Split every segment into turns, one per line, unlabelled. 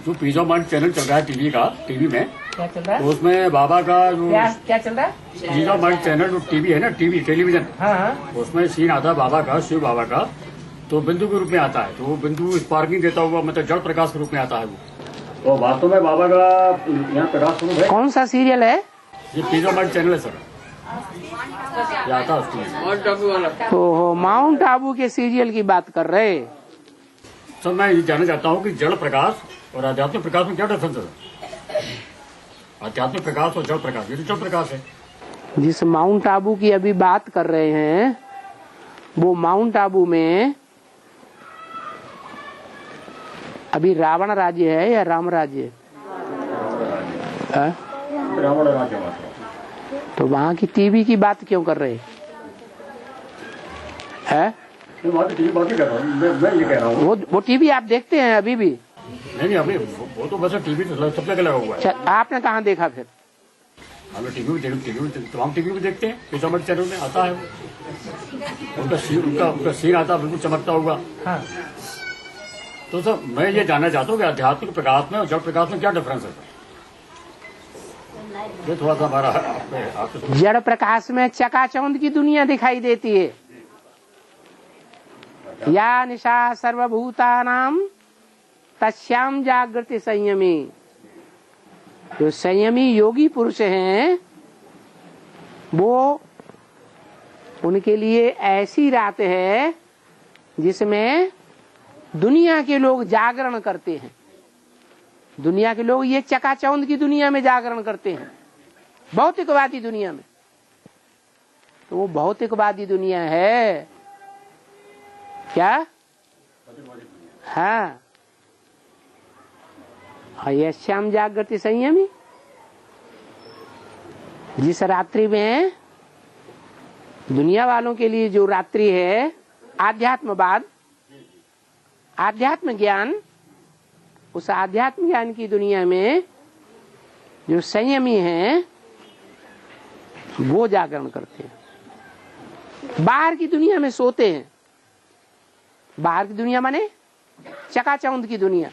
जो pizza mart channel चल रहा है टीवी में
क्या चल रहा है?
तो उसमें बाबा का जो
क्या चल रहा है?
पिज्जा मार्ट चैनल जो टीवी है ना, टीवी टेलीविजन,
हाँ
उसमें सीन आता है बाबा का, शिव बाबा का। तो बिंदु के रूप में आता है, तो वो बिंदु स्पार्किंग देता हुआ मतलब जड़ प्रकाश के रूप में आता है वो। तो वास्तव में बाबा का यहाँ प्रकाश स्वरूप है।
कौन सा सीरियल है?
ये पिज्जा मार्ट चैनल है सर, ये आता है उसमें।
ओहो, माउंट आबू के सीरियल की बात कर रहे।
सर मैं ये जानना चाहता हूँ कि जड़ प्रकाश और आध्यात्मिक प्रकाश में क्या डिफरेंस है? आध्यात्मिक प्रकाश और जड़ प्रकाश, ये तो जड़ प्रकाश है।
जिस माउंट आबू की अभी बात कर रहे हैं, वो माउंट आबू में अभी रावण राज्य है या राम राज्य?
रावण राज्य।
तो वहाँ की टीवी की बात क्यों कर रहे हैं?
वहाँ की टीवी बात ही कर रहा हूँ मैं ये कह रहा हूँ।
वो टीवी आप देखते हैं अभी भी?
नहीं अभी वो तो बस टीवी तो सब जगह लगा हुआ है।
आपने कहाँ देखा फिर?
हम टीवी में तमाम टीवी में देखते हैं, पिज्जा मार्ट चैनल में आता है उनका सीन आता है बिल्कुल चमकता हुआ।
हाँ।
तो सर मैं ये जानना चाहता हूँ कि आध्यात्मिक प्रकाश में और जड़ प्रकाश में क्या डिफरेंस है? ये थोड़ा सा हमारा
जड़ प्रकाश में चकाचौंध की दुनिया दिखाई देती है। या निशा सर्वभूतानाम तस्याम जागृति संयमी। जो संयमी योगी पुरुष हैं, वो उनके लिए ऐसी रात है जिसमें दुनिया के लोग जागरण करते हैं। दुनिया के लोग ये चकाचौंध की दुनिया में जागरण करते हैं, भौतिकवादी दुनिया में। तो वो भौतिकवादी दुनिया है क्या? हाँ, ये श्याम जागृति संयमी। जिस रात्रि में दुनिया वालों के लिए जो रात्रि है आध्यात्मवाद, आध्यात्म ज्ञान, उस आध्यात्म ज्ञान की दुनिया में जो संयमी हैं वो जागरण करते हैं। बाहर की दुनिया में सोते हैं। बाहर की दुनिया माने चकाचौंध की दुनिया।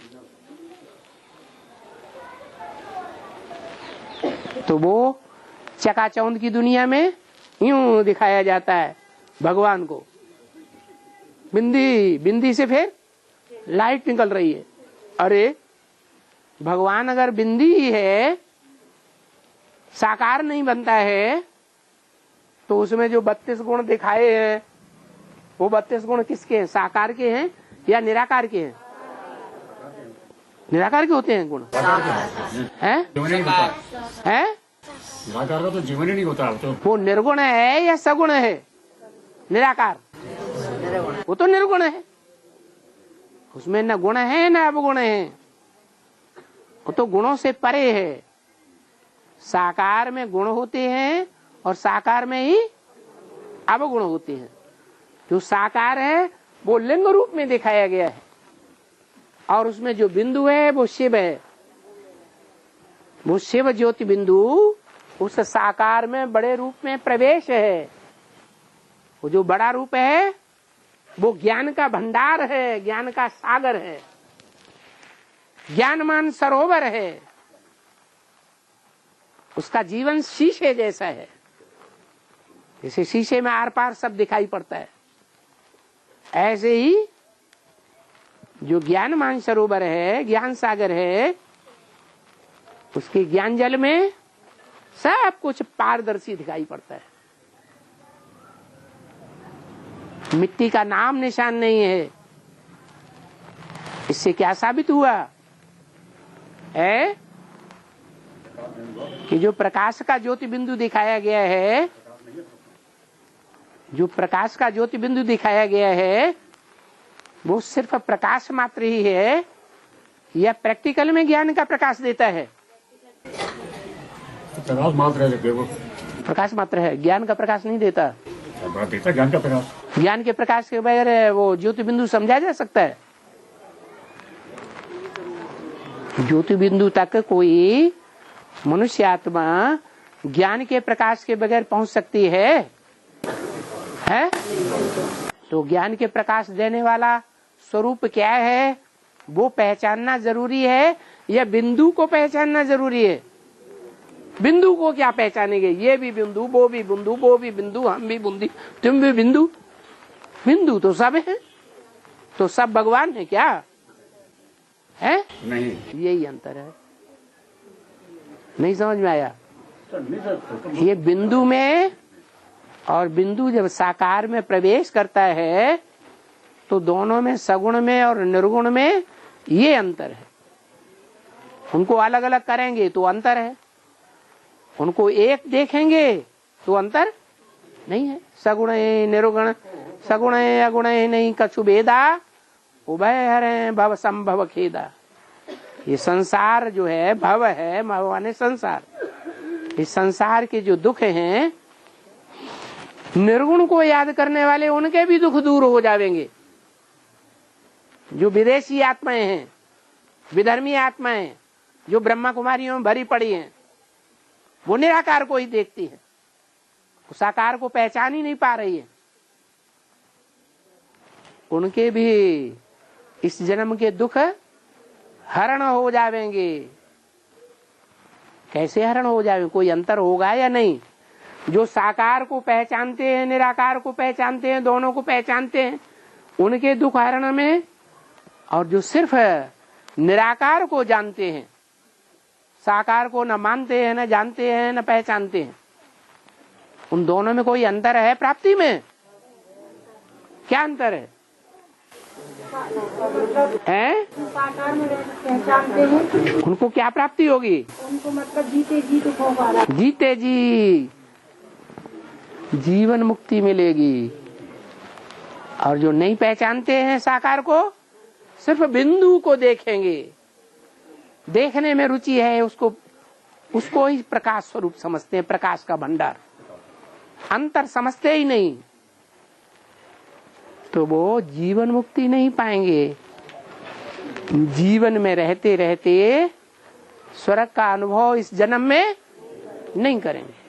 तो वो चकाचौंध की दुनिया में यूं दिखाया जाता है भगवान को। बिंदी से फिर लाइट निकल रही है। अरे भगवान अगर बिंदी ही है, साकार नहीं बनता है, तो उसमें जो 32 गुण दिखाए हैं, वो 32 गुण किसके हैं? साकार के हैं या निराकार के हैं? निराकार के होते हैं गुण। हैं?
निराकार का तो जीवन ही नहीं होता। तो
वो निर्गुण है या सगुण है? निराकार वो तो निर्गुण है, उसमें न गुण है न अवगुण है, वो तो गुणों से परे है। साकार में गुण होते हैं और साकार में ही अवगुण होते हैं। जो साकार है वो लिंग रूप में दिखाया गया है, और उसमें जो बिंदु है वो शिव है। वो शिव ज्योति बिंदु उस साकार में बड़े रूप में प्रवेश है। वो जो बड़ा रूप है वो ज्ञान का भंडार है, ज्ञान का सागर है, ज्ञानमान सरोवर है। उसका जीवन शीशे जैसा है, जैसे शीशे में आर पार सब दिखाई पड़ता है। ऐसे ही जो ज्ञानमान सरोवर है, ज्ञान सागर है, उसके ज्ञान जल में सब कुछ पारदर्शी दिखाई पड़ता है। मिट्टी का नाम निशान नहीं है। इससे क्या साबित हुआ है कि जो प्रकाश का ज्योति बिंदु दिखाया गया है, जो प्रकाश का ज्योति बिंदु दिखाया गया है, वो सिर्फ प्रकाश मात्र ही है या प्रैक्टिकल में ज्ञान का प्रकाश देता है?
प्रकाश मात्र है, वो
प्रकाश मात्र है, ज्ञान का प्रकाश नहीं देता।
देता ज्ञान का प्रकाश।
ज्ञान के प्रकाश के बगैर वो ज्योति बिंदु समझा जा सकता है? ज्योति बिंदु तक कोई मनुष्य आत्मा ज्ञान के प्रकाश के बगैर पहुंच सकती है? तो ज्ञान के प्रकाश देने वाला स्वरूप क्या है वो पहचानना जरूरी है, या बिंदु को पहचानना जरूरी है? बिंदु को क्या पहचानेंगे? ये भी बिंदु, वो भी बिंदु, वो भी बिंदु, हम भी बिंदु, तुम भी बिंदु। बिंदु तो सब है, तो सब भगवान है क्या है?
नहीं,
यही अंतर है। नहीं समझ में आया? ये बिंदु में, और बिंदु जब साकार में प्रवेश करता है तो दोनों में, सगुण में और निर्गुण में ये अंतर है। उनको अलग अलग करेंगे तो अंतर है, उनको एक देखेंगे तो अंतर नहीं है। सगुण है निर्गुण, सगुण है अगुण है नहीं कछु भेदा, उभय हरे भव संभव खेदा। ये संसार जो है, भव है, भव माने संसार, इस संसार के जो दुख हैं, निर्गुण को याद करने वाले उनके भी दुख दूर हो जाएंगे। जो विदेशी आत्माएं हैं, विधर्मी आत्माएं, जो ब्रह्मा कुमारियों में भरी पड़ी हैं, वो निराकार को ही देखती है, वो साकार को पहचान ही नहीं पा रही है। उनके भी इस जन्म के दुख हरण हो जाएंगे। कैसे हरण हो जाएंगे? कोई अंतर होगा या नहीं? जो साकार को पहचानते हैं, निराकार को पहचानते हैं, दोनों को पहचानते हैं, उनके दुख हरण में, और जो सिर्फ निराकार को जानते हैं, साकार को न मानते हैं, न जानते हैं, न पहचानते हैं, उन दोनों में कोई अंतर है? प्राप्ति में क्या अंतर है? हैं?
साकार में पहचानते हैं,
उनको क्या प्राप्ति होगी?
उनको मतलब जीते जी दुख होगा,
जीते जी जीवन मुक्ति मिलेगी। और जो नहीं पहचानते हैं साकार को, सिर्फ बिंदु को देखेंगे, देखने में रुचि है, उसको ही प्रकाश स्वरूप समझते हैं, प्रकाश का भंडार, अंतर समझते ही नहीं, तो वो जीवन मुक्ति नहीं पाएंगे। जीवन में रहते रहते स्वर्ग का अनुभव इस जन्म में नहीं करेंगे।